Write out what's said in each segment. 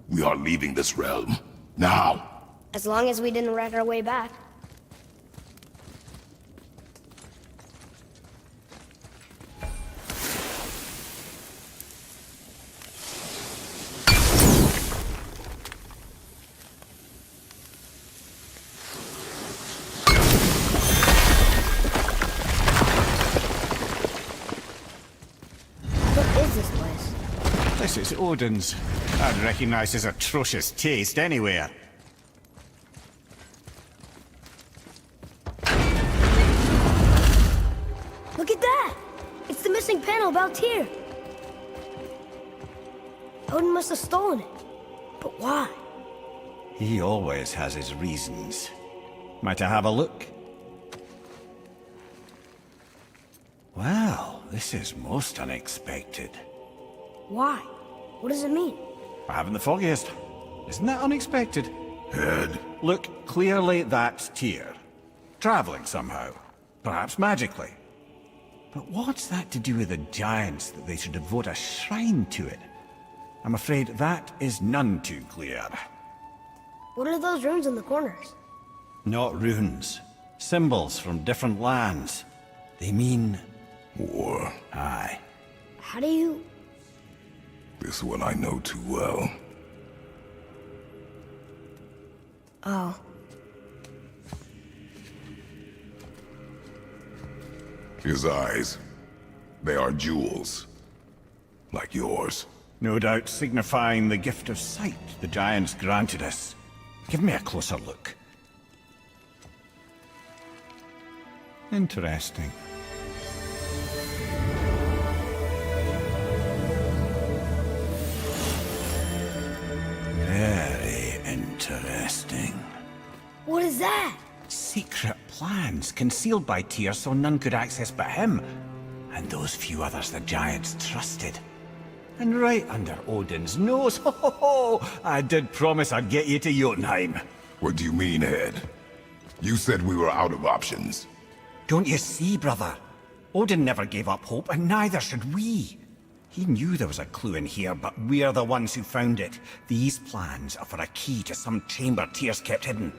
We are leaving this realm. Now. As long as we didn't wreck our way back. What is this place? This is Odin's. I'd recognize his atrocious taste anywhere. Look at that! It's the missing panel about here. Odin must have stolen it. But why? He always has his reasons. Might I have a look? Well, this is most unexpected. Why? What does it mean? I haven't the foggiest. Isn't that unexpected? Head. Look, clearly that's Tyr. Traveling somehow. Perhaps magically. But what's that to do with the giants that they should devote a shrine to it? I'm afraid that is none too clear. What are those runes in the corners? Not runes. Symbols from different lands. They mean... War. Aye. How do you... This one I know too well. Oh. His eyes. They are jewels. Like yours. No doubt signifying the gift of sight the giants granted us. Give me a closer look. Interesting. Very interesting. What is that? Secret plans concealed by Tyr so none could access but him, and those few others the giants trusted. And right under Odin's nose, ho ho ho! I did promise I'd get you to Jotunheim. What do you mean, Head? You said we were out of options. Don't you see, brother? Odin never gave up hope, and neither should we. He knew there was a clue in here, but we're the ones who found it. These plans are for a key to some chamber Tyr's kept hidden.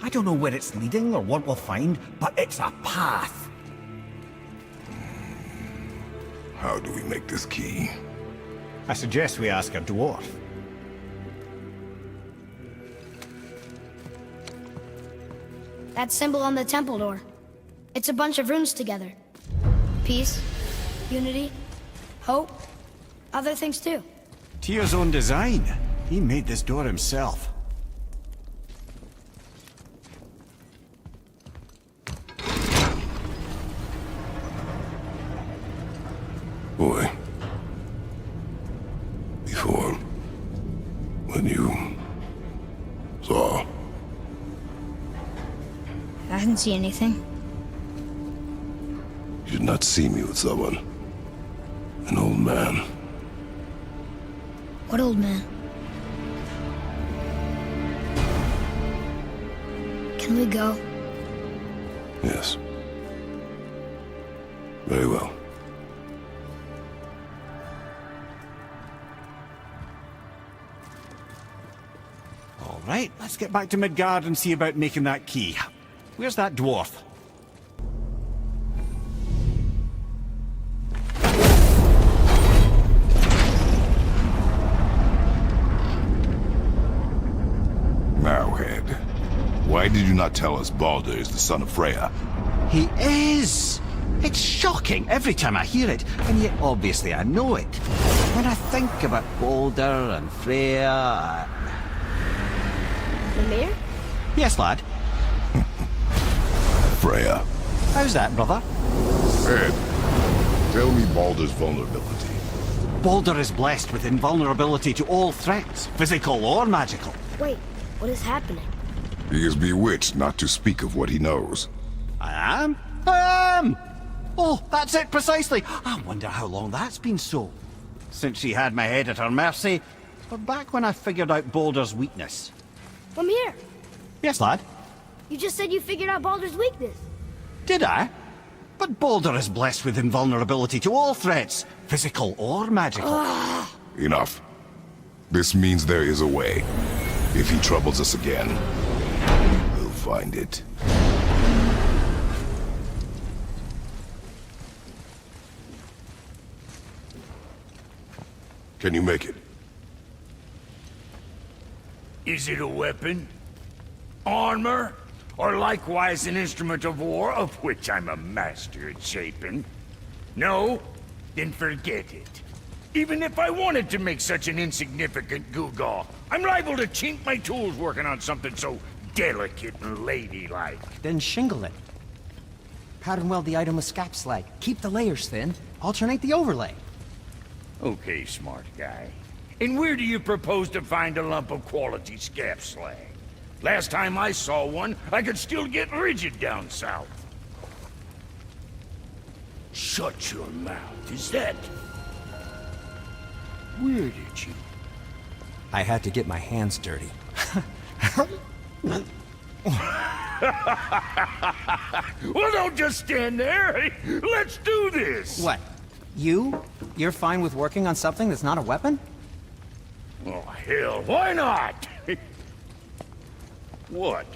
I don't know where it's leading or what we'll find, but it's a path. How do we make this key? I suggest we ask a dwarf. That symbol on the temple door. It's a bunch of runes together. Peace, unity, hope, other things too. Tyr's own design. He made this door himself. Boy. Before... when you... saw... I didn't see anything. You did not see me with someone. An old man. What old man? Can we go? Yes. Very well. All right, let's get back to Midgard and see about making that key. Where's that dwarf? Now, Head. Why did you not tell us Baldur is the son of Freya? He is! It's shocking every time I hear it, and yet obviously I know it. When I think about Baldur and Freya... Mimir? Yes, lad. Freya. How's that, brother? Head, tell me Baldur's vulnerability. Baldur is blessed with invulnerability to all threats, physical or magical. Wait, what is happening? He is bewitched not to speak of what he knows. I am? I am! Oh, that's it precisely. I wonder how long that's been so. Since she had my head at her mercy, or back when I figured out Baldur's weakness. Mimir, Yes, lad? you just said you figured out Baldur's weakness. Did I? But Baldur is blessed with invulnerability to all threats, physical or magical. Enough. This means there is a way. If he troubles us again, we'll find it. Can you make it? Is it a weapon? Armor? Or likewise an instrument of war, of which I'm a master at shaping? No? Then forget it. Even if I wanted to make such an insignificant gewgaw, I'm liable to chink my tools working on something so delicate and ladylike. Then shingle it. Pattern weld the item with scap slag. Keep the layers thin. Alternate the overlay. Okay, smart guy. And where do you propose to find a lump of quality scap slag? Last time I saw one, I could still get rigid down south. Shut your mouth, is that... Where did you... I had to get my hands dirty. Well, don't just stand there. Let's do this. What? You're fine with working on something that's not a weapon? Oh, hell, why not? What?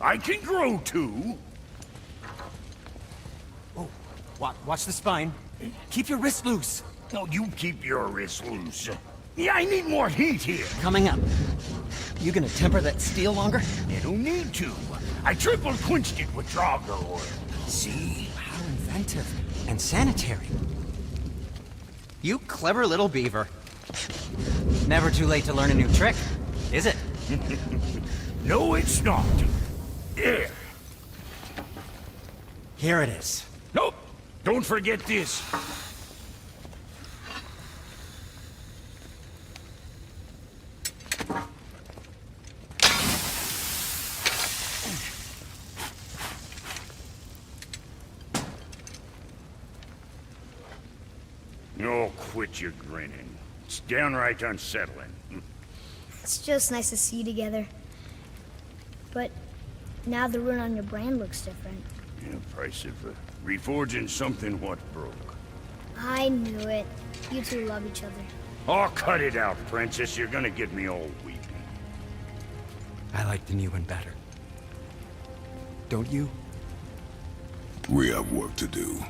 I can grow too. Oh, watch the spine. Keep your wrist loose. No, you keep your wrist loose. Yeah, I need more heat here. Coming up. You gonna temper that steel longer? You don't need to. I triple quenched it with Drago oil. See? How inventive. And sanitary. You clever little beaver. Never too late to learn a new trick, is it? No, it's not. There. Here it is. Nope. Don't forget this. Oh, quit your grinning. It's downright unsettling. It's just nice to see you together. But now the rune on your brand looks different. Yeah, price of reforging something what broke. I knew it. You two love each other. Oh, cut it out, princess. You're gonna get me all weepy. I like the new one better. Don't you? We have work to do.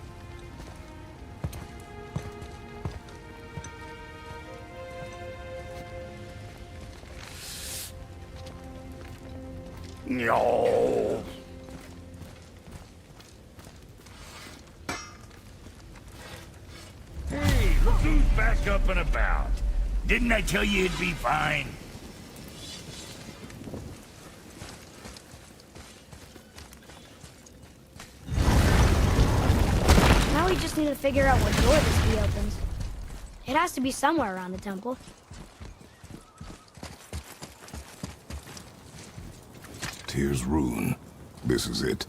No. Hey, look who's back up and about. Didn't I tell you it'd be fine? Now we just need to figure out what door this key opens. It has to be somewhere around the temple. Tyr's rune. This is it.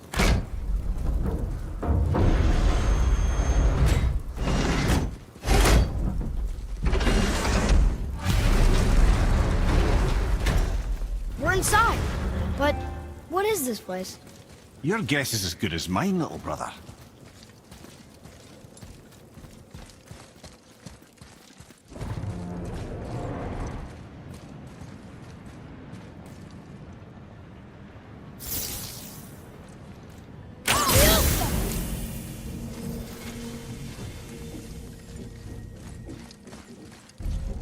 We're inside. But what is this place? Your guess is as good as mine, little brother.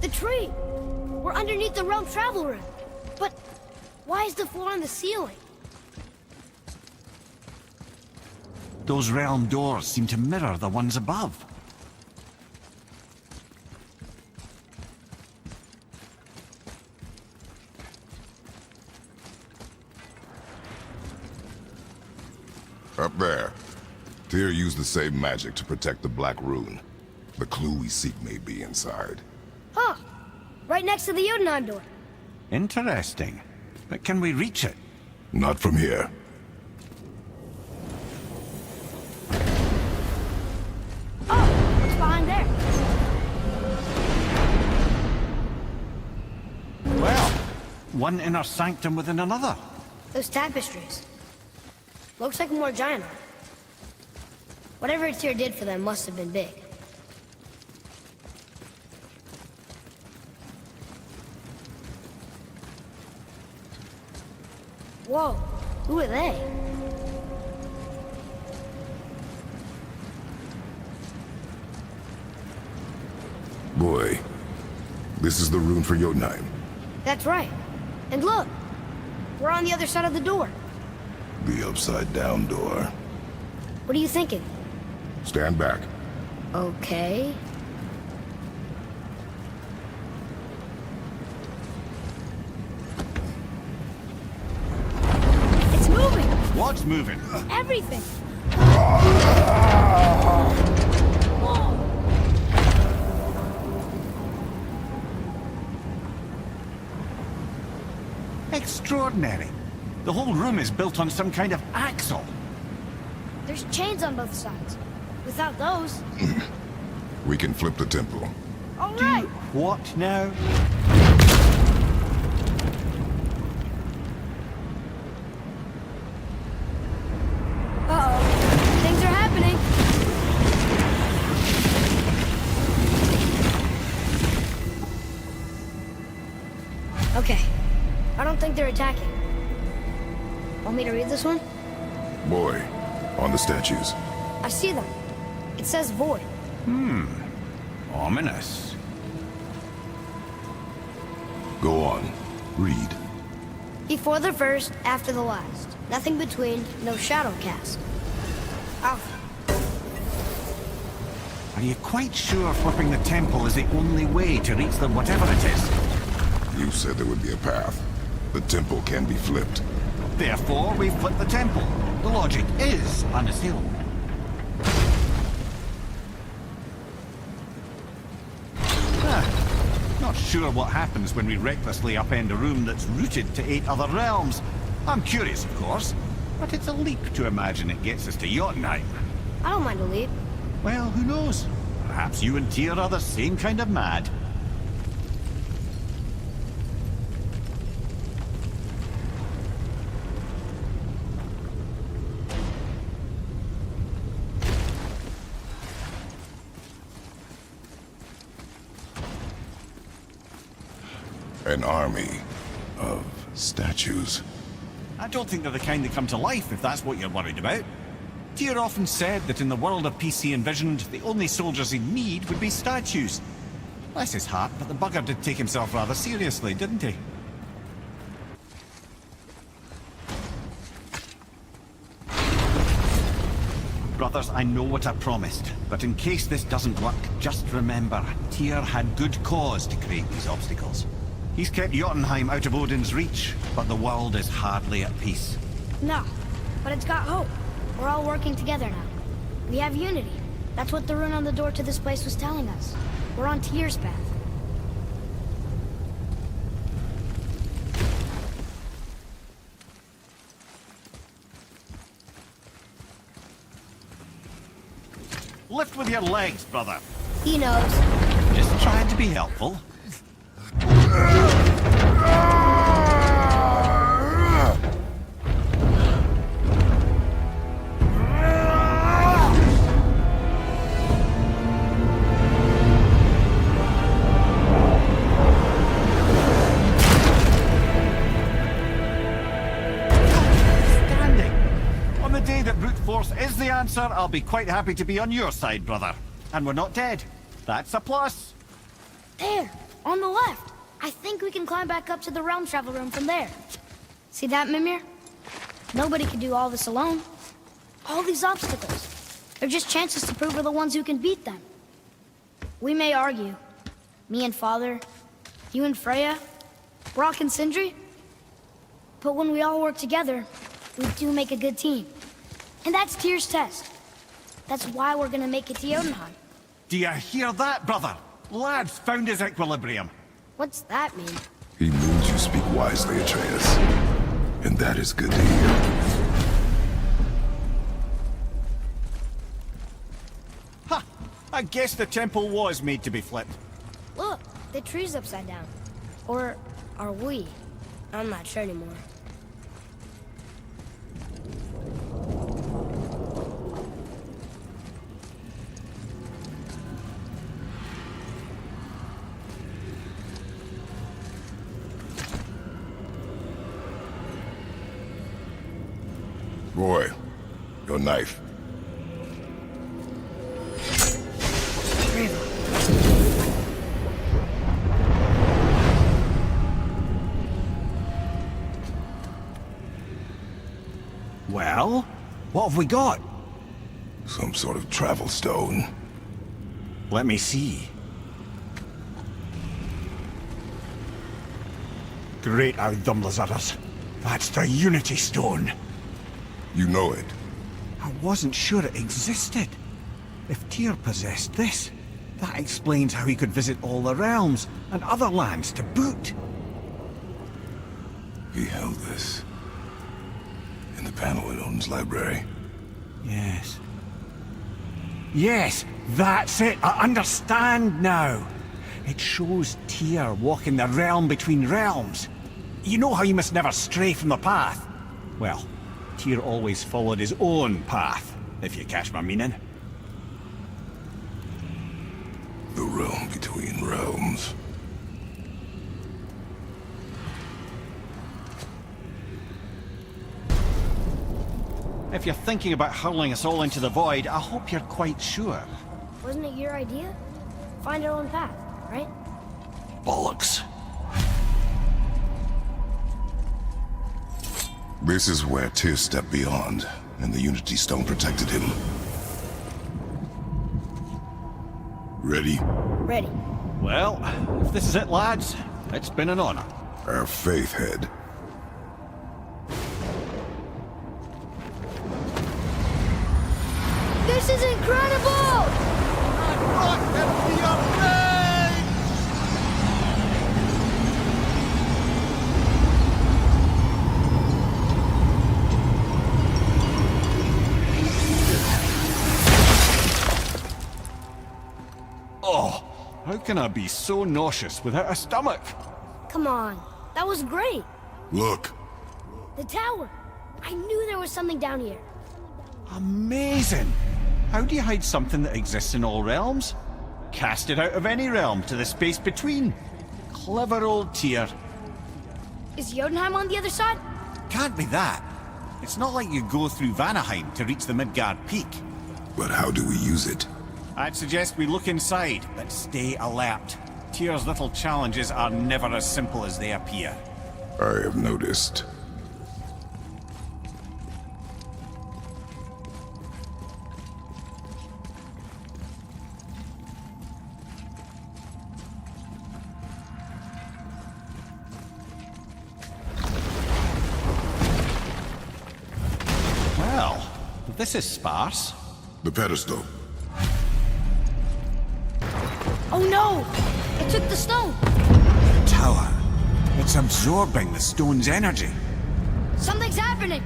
The tree! We're underneath the realm travel room. But why is the floor on the ceiling? Those realm doors seem to mirror the ones above. Up there. Tyr used the same magic to protect the Black Rune. The clue we seek may be inside. Huh. Right next to the Jotunheim door. Interesting. But can we reach it? Not from here. Oh, what's behind there? Well, one inner sanctum within another. Those tapestries. Looks like more giant art. Whatever Tyr did for them must have been big. Whoa, who are they? Boy, this is the rune for Jotunheim. That's right. And look, we're on the other side of the door. The upside-down door. What are you thinking? Stand back. Okay. It's moving! What's moving? Everything! Whoa! Extraordinary. The whole room is built on some kind of axle. There's chains on both sides. Without those... We can flip the temple. All right! What now? Uh-oh. Things are happening. Okay. I don't think they're attacking. Want me to read this one? Boy, on the statues. I see them. It says void. Ominous. Go on. Read. Before the first, after the last. Nothing between, no shadow cast. Alpha. Are you quite sure flipping the temple is the only way to reach them, whatever it is? You said there would be a path. The temple can be flipped. Therefore, we flip the temple. The logic is unassailable. Not sure what happens when we recklessly upend a room that's rooted to 8 other realms. I'm curious, of course, but it's a leap to imagine it gets us to Jotunheim. I don't mind a leap. Well, who knows? Perhaps you and Tyr are the same kind of mad. An army of statues. I don't think they're the kind that come to life, if that's what you're worried about. Tyr often said that in the world of peace he envisioned, the only soldiers he'd need would be statues. Bless his heart, but the bugger did take himself rather seriously, didn't he? Brothers, I know what I promised, but in case this doesn't work, just remember, Tyr had good cause to create these obstacles. He's kept Jotunheim out of Odin's reach, but the world is hardly at peace. No, but it's got hope. We're all working together now. We have unity. That's what the rune on the door to this place was telling us. We're on Tyr's path. Lift with your legs, brother. He knows. Just trying to be helpful. On the day that brute force is the answer, I'll be quite happy to be on your side, brother. And we're not dead. That's a plus. There, on the left. I think we can climb back up to the realm travel room from there. See that, Mimir? Nobody can do all this alone. All these obstacles. They're just chances to prove we're the ones who can beat them. We may argue. Me and Father, you and Freya, Brock and Sindri. But when we all work together, we do make a good team. And that's Tyr's test. That's why we're gonna make it to Jotunheim. Do you hear that, brother? Lad's found his equilibrium. What's that mean? He means you speak wisely, Atreus. And that is good to hear. Ha! I guess the temple was made to be flipped. Look, the tree's upside down. Or are we? I'm not sure anymore. Boy, your knife. Well, what have we got? Some sort of travel stone. Let me see. Great Ardumlazaras. That's the Unity Stone. You know it. I wasn't sure it existed. If Tyr possessed this, that explains how he could visit all the realms and other lands to boot. He held this in the panel in Odin's library. Yes. Yes, that's it. I understand now. It shows Tyr walking the realm between realms. You know how you must never stray from the path? Well, Tyr always followed his own path, if you catch my meaning. The realm between realms. If you're thinking about hurling us all into the void, I hope you're quite sure. Wasn't it your idea? Find our own path, right? Bollocks. This is where Tyr stepped beyond, and the Unity Stone protected him. Ready? Ready. Well, if this is it, lads, it's been an honor. Our faith head. This is incredible! Oh, how can I be so nauseous without a stomach? Come on, that was great. Look. The tower. I knew there was something down here. Amazing! How do you hide something that exists in all realms? Cast it out of any realm to the space between. Clever old Tyr. Is Jotunheim on the other side? Can't be that. It's not like you go through Vanaheim to reach the Midgard Peak. But how do we use it? I'd suggest we look inside, but stay alert. Tyr's little challenges are never as simple as they appear. I have noticed. Well, this is sparse. The pedestal. Oh no! It took the stone! Tower. It's absorbing the stone's energy. Something's happening!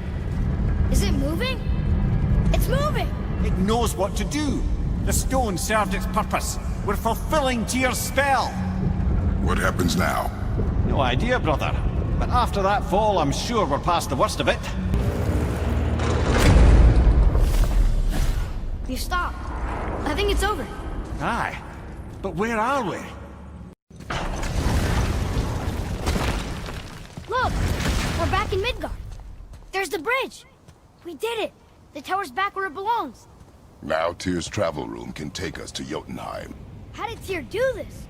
Is it moving? It's moving! It knows what to do. The stone served its purpose. We're fulfilling Tyr's spell. What happens now? No idea, brother. But after that fall, I'm sure we're past the worst of it. You stopped. I think it's over. Aye. But where are we? Look! We're back in Midgard. There's the bridge. We did it. The tower's back where it belongs. Now Tyr's travel room can take us to Jotunheim. How did Tyr do this?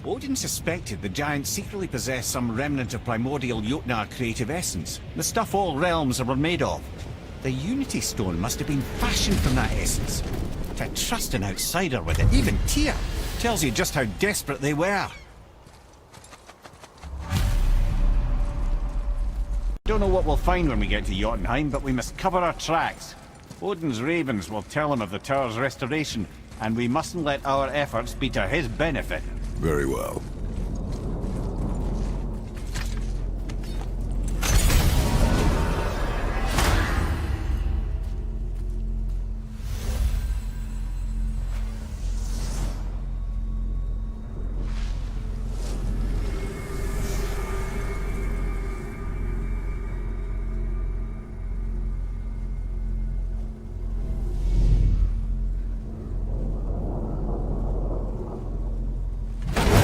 Odin suspected the giant secretly possessed some remnant of primordial Jotnar creative essence, the stuff all realms were made of. The Unity Stone must have been fashioned from that essence. To trust an outsider with it, even Tyr, tells you just how desperate they were. Don't know what we'll find when we get to Jotunheim, but we must cover our tracks. Odin's ravens will tell him of the tower's restoration, and we mustn't let our efforts be to his benefit. Very well.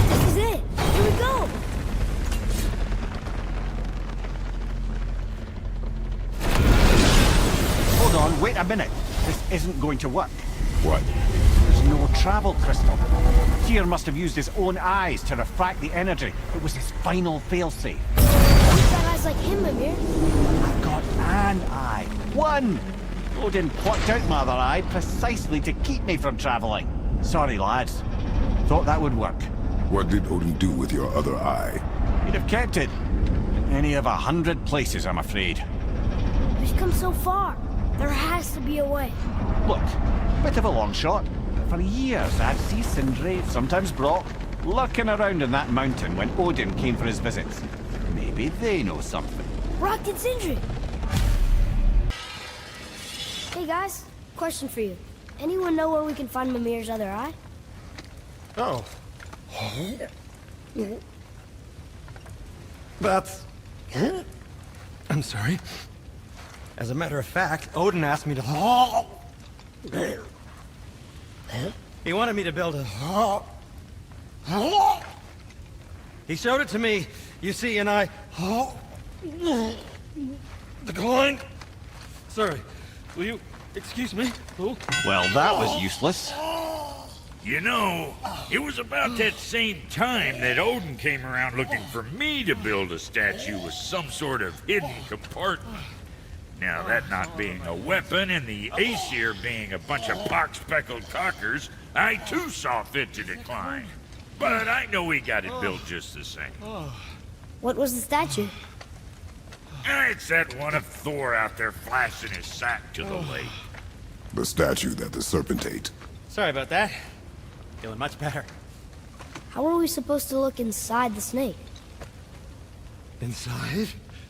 This is Wait a minute. This isn't going to work. What? There's no travel crystal. Tyr must have used his own eyes to refract the energy. It was his final failsafe. You've got eyes like him, Mimir. I've got an eye. One! Odin plucked out my other eye precisely to keep me from travelling. Sorry, lads. Thought that would work. What did Odin do with your other eye? He'd have kept it. In any of 100 places, I'm afraid. We've come so far. There has to be a way. Look, bit of a long shot. For years, I'd see Sindri, sometimes Brock, lurking around in that mountain when Odin came for his visits. Maybe they know something. Brock and Sindri. Hey guys, question for you. Anyone know where we can find Mimir's other eye? Oh. That's... I'm sorry. As a matter of fact, Odin asked me to... He wanted me to build a... He showed it to me, you see, and I... Declined. Sorry. Will you excuse me? Oh. Well, that was useless. You know, it was about that same time that Odin came around looking for me to build a statue with some sort of hidden compartment. Now, that not being a weapon and the Aesir being a bunch of pock-speckled cockers, I too saw fit to decline. But I know we got it built just the same. What was the statue? It's that one of Thor out there flashing his sack to the lake. The statue that the serpent ate. Sorry about that. Feeling much better. How are we supposed to look inside the snake? Inside?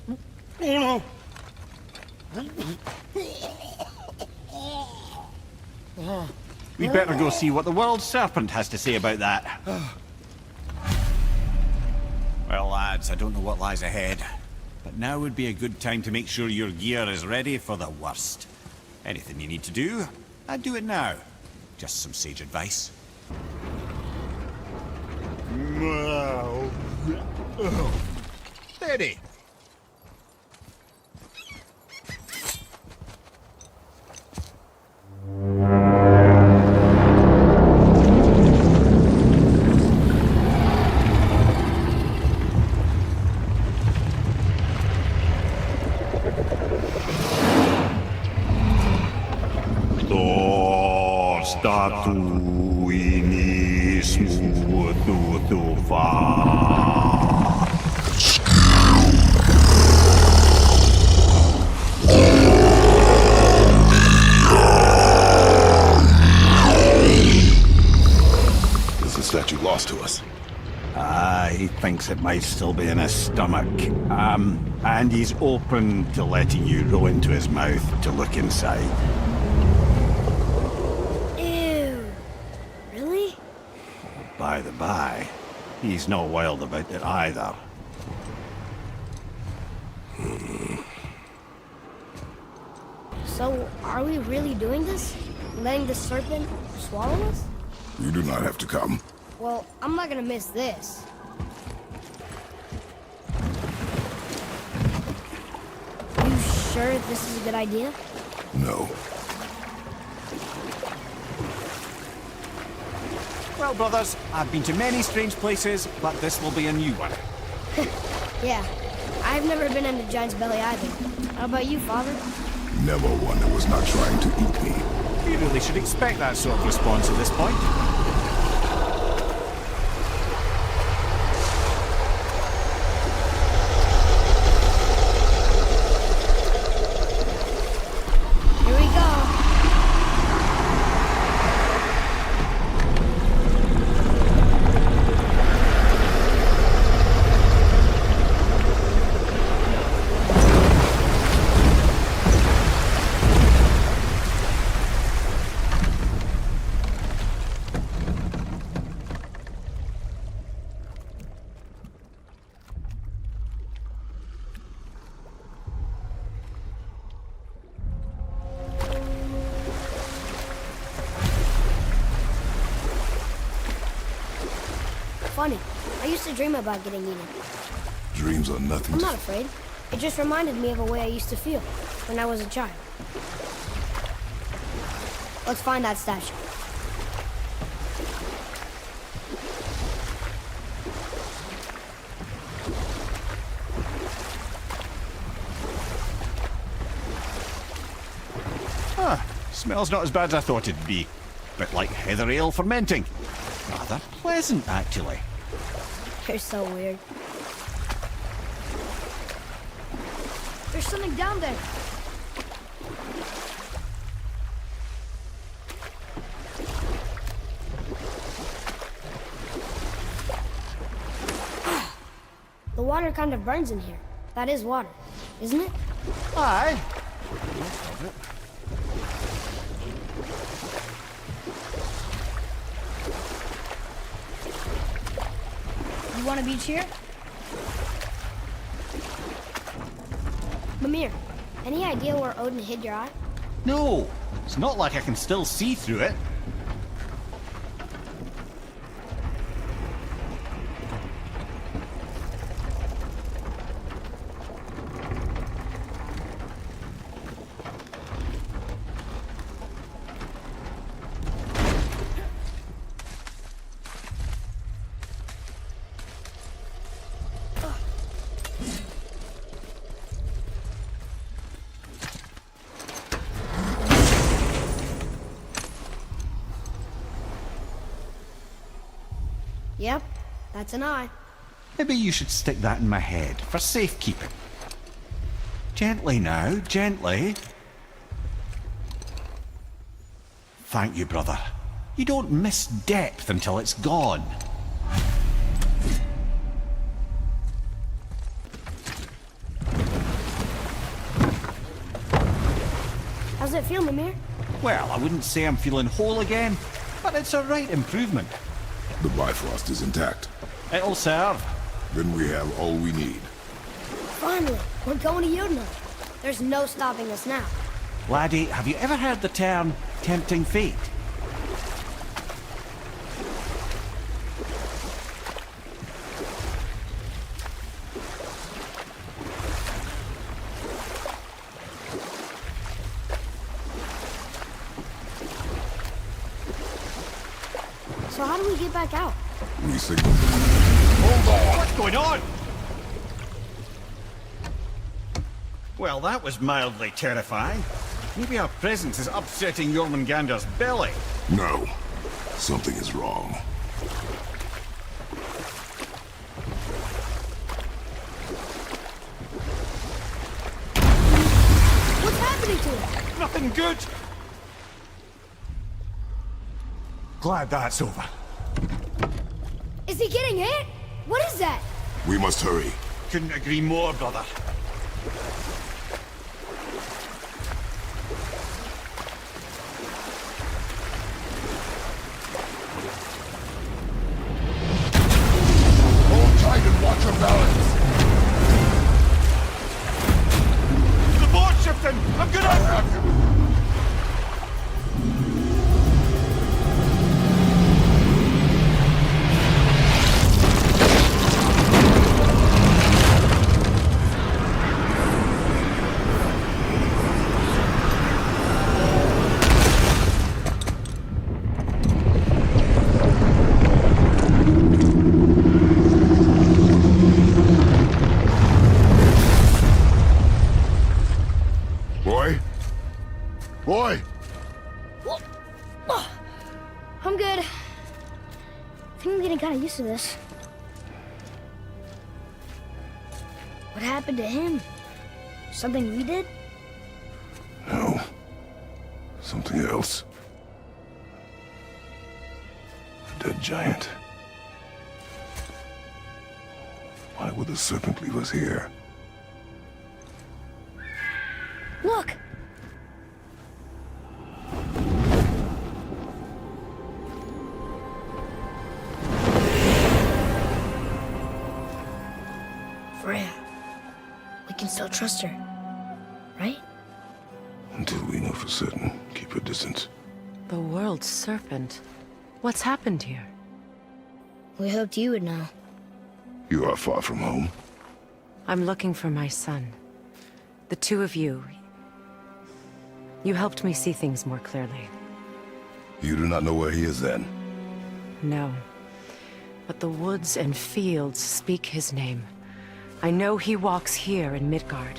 Oh no! We better go see what the world serpent has to say about that. Well, lads, I don't know what lies ahead, but now would be a good time to make sure your gear is ready for the worst. Anything you need to do, I'd do it now. Just some sage advice. Steady. Statue lost to us. He thinks it might still be in his stomach. And he's open to letting you roll into his mouth to look inside. Ew. Really? By the by, he's not wild about it either. So, are we really doing this? Letting the serpent swallow us? You do not have to come. Well, I'm not gonna miss this. You sure this is a good idea? No. Well, brothers, I've been to many strange places, but this will be a new one. Yeah. I've never been into Giant's Belly either. How about you, Father? Never one that was not trying to eat me. You really should expect that sort of response at this point. Here we go. Funny. I used to dream about getting eaten. Dreams are nothing I'm to... not afraid. It just reminded me of a way I used to feel when I was a child. Let's find that statue. Smells not as bad as I thought it'd be. Bit like heather ale fermenting. Rather pleasant, actually. You're so weird. There's something down there. The water kind of burns in here. That is water, isn't it? Aye. You want a beach here? Mimir, any idea where Odin hid your eye? No, it's not like I can still see through it. Yep, that's an eye. Maybe you should stick that in my head for safekeeping. Gently now, gently. Thank you, brother. You don't miss depth until it's gone. How's it feel, Mimir? Well, I wouldn't say I'm feeling whole again, but it's a right improvement. The Bifrost is intact. It'll serve. Then we have all we need. Finally, we're going to Jotunheim. There's no stopping us now. Laddie, have you ever heard the term tempting fate? So how do we get back out? We signal. Hold on! What's going on? Well, that was mildly terrifying. Maybe our presence is upsetting Jormungandr's belly. No. Something is wrong. What's happening to him? Nothing good! Glad that's over. Is he getting hit? What is that? We must hurry. Couldn't agree more, brother. Hold tight and watch your balance. The boat's shifting! I'm gonna... I'll have you. Boy! I'm good. I think I'm getting kind of used to this. What happened to him? Something we did? No. Something else. A dead giant. Why would the serpent leave us here? Look! Freya. We can still trust her, right? Until we know for certain, keep her distance. The world's serpent. What's happened here? We hoped you would know. You are far from home. I'm looking for my son. The two of you. You helped me see things more clearly. You do not know where he is then? No. But the woods and fields speak his name. I know he walks here in Midgard.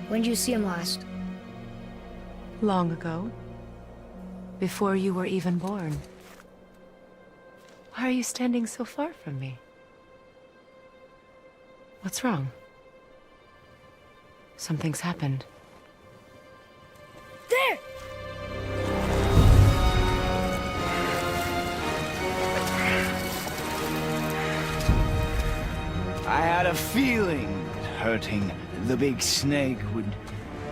When did you see him last? Long ago. Before you were even born. Why are you standing so far from me? What's wrong? Something's happened. There! I had a feeling that hurting the big snake would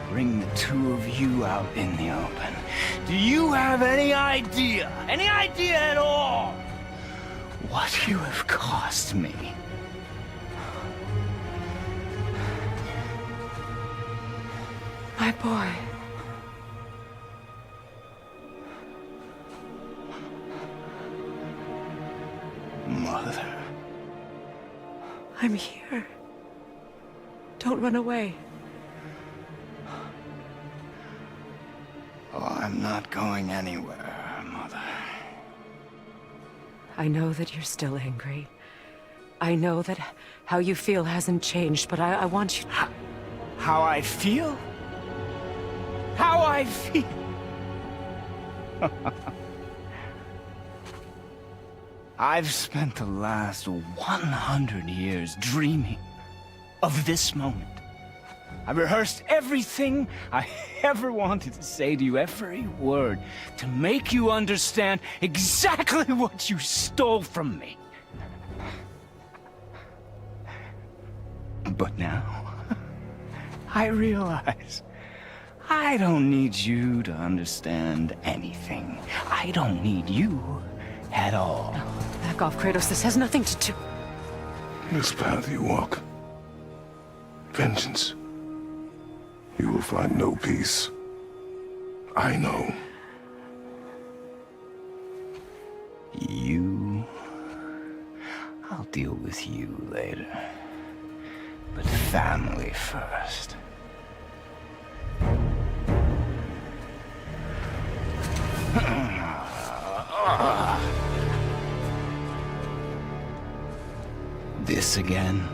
bring the two of you out in the open. Do you have any idea at all, what you have cost me? My boy. Mother. I'm here. Don't run away. Oh, I'm not going anywhere, Mother. I know that you're still angry. I know that how you feel hasn't changed, but I want you to... How I feel? How I feel? I've spent the last 100 years dreaming of this moment. I rehearsed everything I ever wanted to say to you, every word, to make you understand exactly what you stole from me. But now, I realize I don't need you to understand anything. I don't need you at all. No, back off, Kratos. This has nothing to do... This path you walk. Vengeance. You will find no peace. I know. You... I'll deal with you later. But family first. This again?